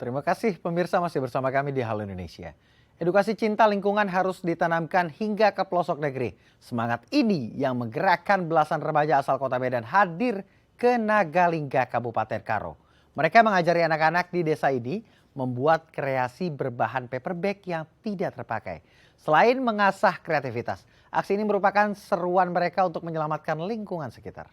Terima kasih pemirsa masih bersama kami di Halo Indonesia. Edukasi cinta lingkungan harus ditanamkan hingga ke pelosok negeri. Semangat ini yang menggerakkan belasan remaja asal Kota Medan hadir ke Nagalingga, Kabupaten Karo. Mereka mengajari anak-anak di desa ini membuat kreasi berbahan paper bag yang tidak terpakai. Selain mengasah kreativitas, aksi ini merupakan seruan mereka untuk menyelamatkan lingkungan sekitar.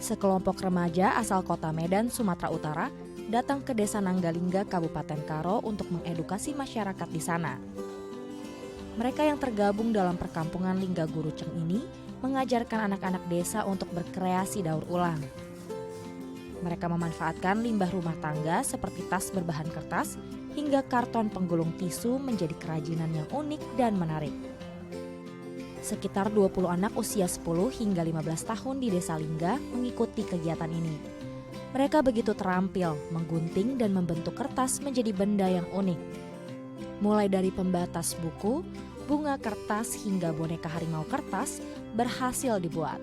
Sekelompok remaja asal Kota Medan, Sumatera Utara datang ke Desa Nanggalingga, Kabupaten Karo untuk mengedukasi masyarakat di sana. Mereka yang tergabung dalam perkampungan Lingga Guruceng ini mengajarkan anak-anak desa untuk berkreasi daur ulang. Mereka memanfaatkan limbah rumah tangga seperti tas berbahan kertas hingga karton penggulung tisu menjadi kerajinan yang unik dan menarik. Sekitar 20 anak usia 10 hingga 15 tahun di Desa Lingga mengikuti kegiatan ini. Mereka begitu terampil menggunting dan membentuk kertas menjadi benda yang unik. Mulai dari pembatas buku, bunga kertas hingga boneka harimau kertas berhasil dibuat.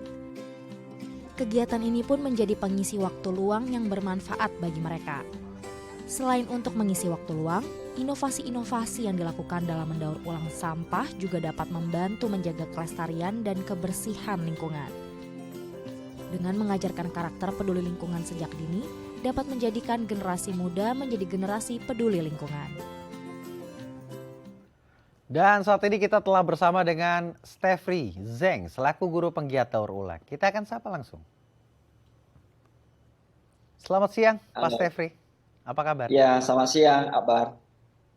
Kegiatan ini pun menjadi pengisi waktu luang yang bermanfaat bagi mereka. Selain untuk mengisi waktu luang, inovasi-inovasi yang dilakukan dalam mendaur ulang sampah juga dapat membantu menjaga kelestarian dan kebersihan lingkungan. Dengan mengajarkan karakter peduli lingkungan sejak dini, dapat menjadikan generasi muda menjadi generasi peduli lingkungan. Dan saat ini kita telah bersama dengan Stefri Zeng selaku guru penggiat daur ulang. Kita akan sapa langsung. Selamat siang, Pak Stefri. Apa kabar? Ya, selamat siang, Akbar.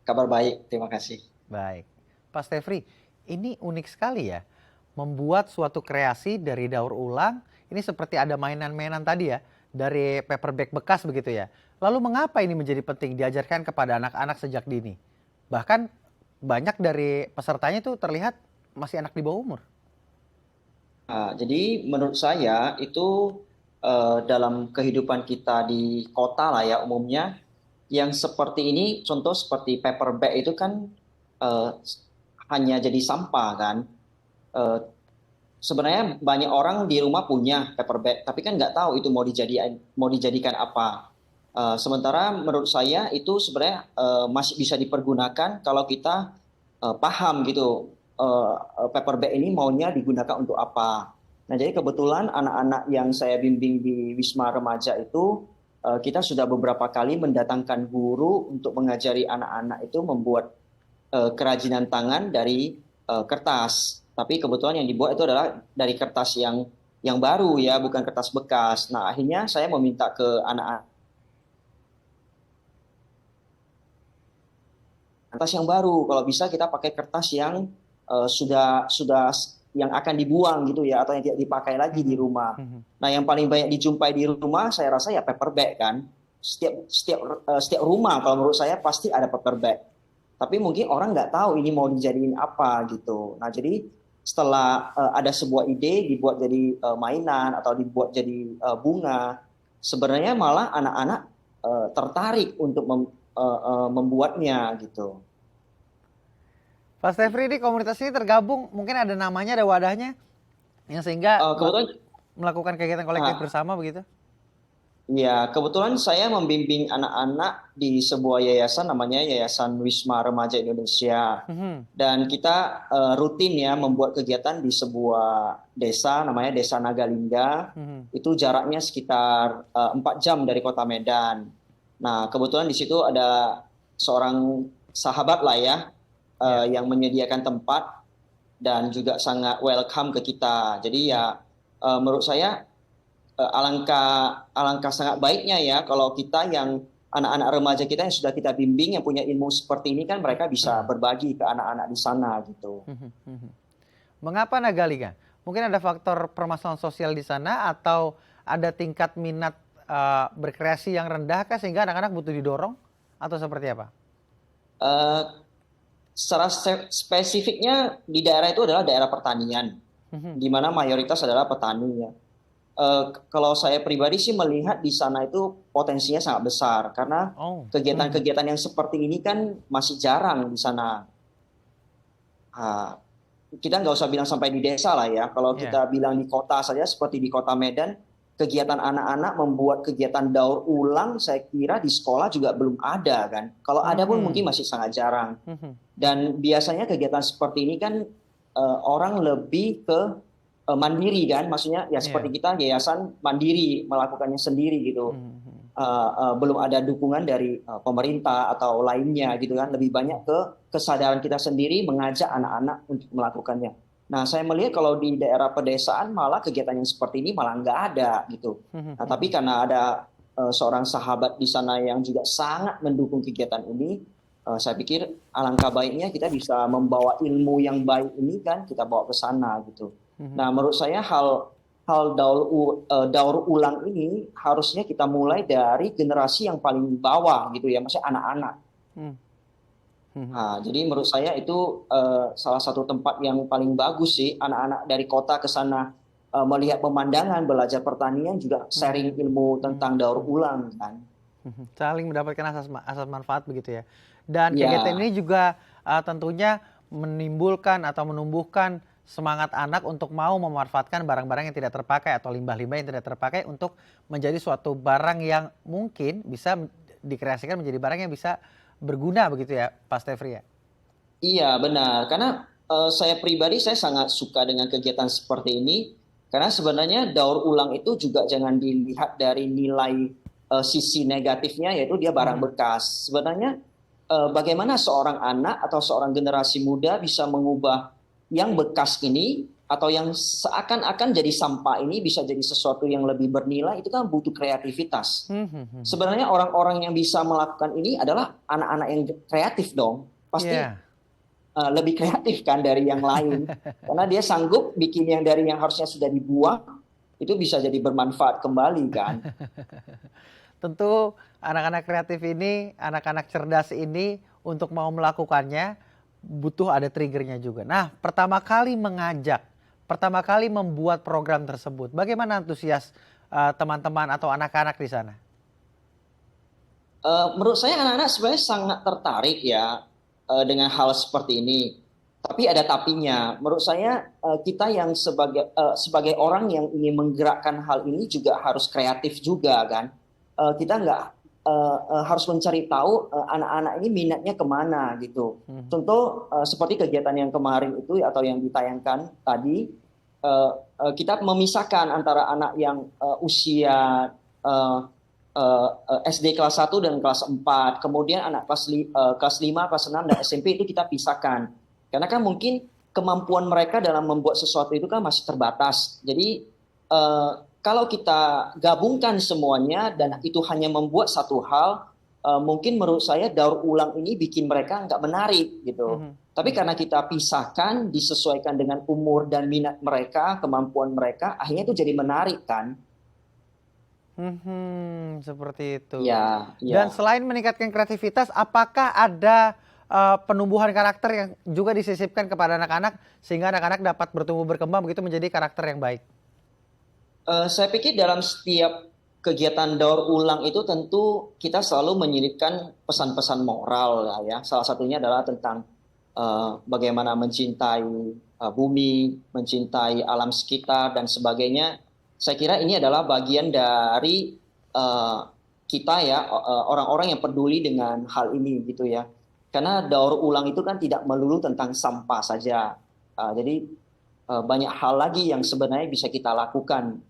Kabar baik, terima kasih. Baik. Pak Stefri, ini unik sekali ya. Membuat suatu kreasi dari daur ulang, ini seperti ada mainan-mainan tadi ya, dari paper bag bekas begitu ya. Lalu mengapa ini menjadi penting diajarkan kepada anak-anak sejak dini? Bahkan banyak dari pesertanya itu terlihat masih anak di bawah umur. Jadi menurut saya itu dalam kehidupan kita di kota lah ya umumnya, yang seperti ini, contoh seperti paper bag itu kan eh, hanya jadi sampah kan. Eh, Sebenarnya banyak orang di rumah punya paper bag, tapi kan nggak tahu itu mau dijadikan apa. Sementara menurut saya itu sebenarnya masih bisa dipergunakan kalau kita paham gitu paper bag ini maunya digunakan untuk apa. Nah, jadi kebetulan anak-anak yang saya bimbing di Wisma Remaja itu kita sudah beberapa kali mendatangkan guru untuk mengajari anak-anak itu membuat kerajinan tangan dari kertas. Tapi kebetulan yang dibuat itu adalah dari kertas yang baru ya, bukan kertas bekas. Nah, akhirnya saya meminta ke anak-anak kertas yang baru. Kalau bisa kita pakai kertas yang sudah yang akan dibuang gitu ya, atau yang tidak dipakai lagi di rumah. Nah, yang paling banyak dijumpai di rumah saya rasa ya paper bag kan. Setiap rumah kalau menurut saya pasti ada paper bag. Tapi mungkin orang nggak tahu ini mau dijadiin apa gitu. Nah, jadi setelah ada sebuah ide dibuat jadi mainan atau dibuat jadi bunga, sebenarnya malah anak-anak tertarik untuk membuatnya gitu. Pak Stefri, ini komunitas ini tergabung, mungkin ada namanya, ada wadahnya, yang sehingga Kebetulan melakukan kegiatan kolektif bersama begitu? Ya, kebetulan saya membimbing anak-anak di sebuah yayasan namanya Yayasan Wisma Remaja Indonesia. Dan kita rutin ya membuat kegiatan di sebuah desa namanya Desa Nagalingga. Itu jaraknya sekitar 4 jam dari Kota Medan. Nah, kebetulan di situ ada seorang sahabat lah ya yang menyediakan tempat dan juga sangat welcome ke kita. Jadi ya menurut saya alangkah sangat baiknya ya kalau kita yang anak-anak remaja kita yang sudah kita bimbing yang punya ilmu seperti ini kan mereka bisa berbagi ke anak-anak di sana gitu. Mengapa Nagalingga? Mungkin ada faktor permasalahan sosial di sana atau ada tingkat minat berkreasi yang rendah kah sehingga anak-anak butuh didorong atau seperti apa? Secara spesifiknya di daerah itu adalah daerah pertanian, di mana mayoritas adalah petani ya. Kalau saya pribadi sih melihat di sana itu potensinya sangat besar karena kegiatan-kegiatan yang seperti ini kan masih jarang di sana. kita nggak usah bilang sampai di desa lah ya. Kalau Ya. kita bilang di kota saja, seperti di kota Medan, kegiatan anak-anak membuat kegiatan daur ulang, saya kira di sekolah juga belum ada kan. Kalau ada pun mungkin masih sangat jarang. Dan biasanya kegiatan seperti ini kan orang lebih ke mandiri kan, maksudnya ya seperti kita yayasan mandiri melakukannya sendiri gitu. Belum ada dukungan dari pemerintah atau lainnya gitu kan. Lebih banyak ke kesadaran kita sendiri mengajak anak-anak untuk melakukannya. Nah, saya melihat kalau di daerah pedesaan malah kegiatan yang seperti ini malah nggak ada gitu. Nah, tapi karena ada seorang sahabat di sana yang juga sangat mendukung kegiatan ini, saya pikir alangkah baiknya kita bisa membawa ilmu yang baik ini kan kita bawa ke sana gitu. Nah, menurut saya hal daur ulang ini harusnya kita mulai dari generasi yang paling bawah gitu ya, maksudnya anak-anak. Nah, jadi menurut saya itu salah satu tempat yang paling bagus sih, anak-anak dari kota ke sana melihat pemandangan, belajar pertanian, juga sharing ilmu tentang daur ulang kan. Saling mendapatkan asas manfaat begitu ya. Dan Ya. kegiatan ini juga tentunya menimbulkan atau menumbuhkan semangat anak untuk mau memanfaatkan barang-barang yang tidak terpakai atau limbah-limbah yang tidak terpakai untuk menjadi suatu barang yang mungkin bisa dikreasikan menjadi barang yang bisa berguna begitu ya, Pak Stefri ya? Iya, benar. Karena saya pribadi saya sangat suka dengan kegiatan seperti ini. Karena sebenarnya daur ulang itu juga jangan dilihat dari nilai sisi negatifnya, yaitu dia barang bekas. Sebenarnya bagaimana seorang anak atau seorang generasi muda bisa mengubah yang bekas ini atau yang seakan-akan jadi sampah ini bisa jadi sesuatu yang lebih bernilai, itu kan butuh kreativitas. Sebenarnya orang-orang yang bisa melakukan ini adalah anak-anak yang kreatif dong. Pasti Iya. lebih kreatif kan dari yang lain. Karena dia sanggup bikin yang dari yang harusnya sudah dibuang, itu bisa jadi bermanfaat kembali kan. Tentu anak-anak kreatif ini, anak-anak cerdas ini untuk mau melakukannya butuh ada triggernya juga. Nah, pertama kali membuat program tersebut, bagaimana antusias teman-teman atau anak-anak di sana? Menurut saya anak-anak sebenarnya sangat tertarik ya dengan hal seperti ini. Tapi ada tapinya. Menurut saya kita yang sebagai orang yang ingin menggerakkan hal ini juga harus kreatif juga kan. Kita nggak harus mencari tahu anak-anak ini minatnya kemana gitu. Contoh seperti kegiatan yang kemarin itu atau yang ditayangkan tadi, kita memisahkan antara anak yang usia SD kelas 1 dan kelas 4, kemudian anak kelas 5, kelas 6 dan SMP itu kita pisahkan. Karena kan mungkin kemampuan mereka dalam membuat sesuatu itu kan masih terbatas. Jadi kalau kita gabungkan semuanya dan itu hanya membuat satu hal, mungkin menurut saya daur ulang ini bikin mereka nggak menarik gitu. Tapi karena kita pisahkan, disesuaikan dengan umur dan minat mereka, kemampuan mereka, akhirnya itu jadi menarik kan. Seperti itu. Ya, Dan ya. selain meningkatkan kreativitas, apakah ada penumbuhan karakter yang juga disisipkan kepada anak-anak sehingga anak-anak dapat bertumbuh berkembang begitu menjadi karakter yang baik? Saya pikir dalam setiap kegiatan daur ulang itu tentu kita selalu menyelipkan pesan-pesan moral lah ya. Salah satunya adalah tentang bagaimana mencintai bumi, mencintai alam sekitar dan sebagainya. Saya kira ini adalah bagian dari kita ya, orang-orang yang peduli dengan hal ini gitu ya. Karena daur ulang itu kan tidak melulu tentang sampah saja. Jadi banyak hal lagi yang sebenarnya bisa kita lakukan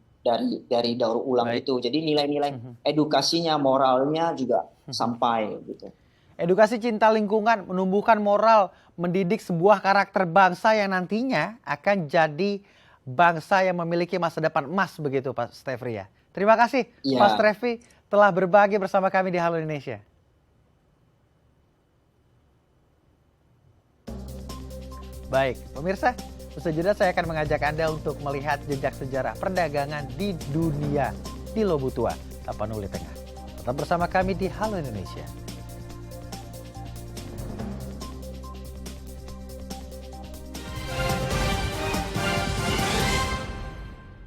dari daur ulang Baik. itu. Jadi nilai-nilai edukasinya, moralnya juga sampai gitu. Edukasi cinta lingkungan, menumbuhkan moral, mendidik sebuah karakter bangsa yang nantinya akan jadi bangsa yang memiliki masa depan emas begitu Pak Stefri ya. Terima kasih Ya. Pak Stefri telah berbagi bersama kami di Halo Indonesia. Baik, pemirsa, usai jeda saya akan mengajak Anda untuk melihat jejak sejarah perdagangan di dunia di Lobutua, Tapanuli Tengah. Tetap bersama kami di Halo Indonesia.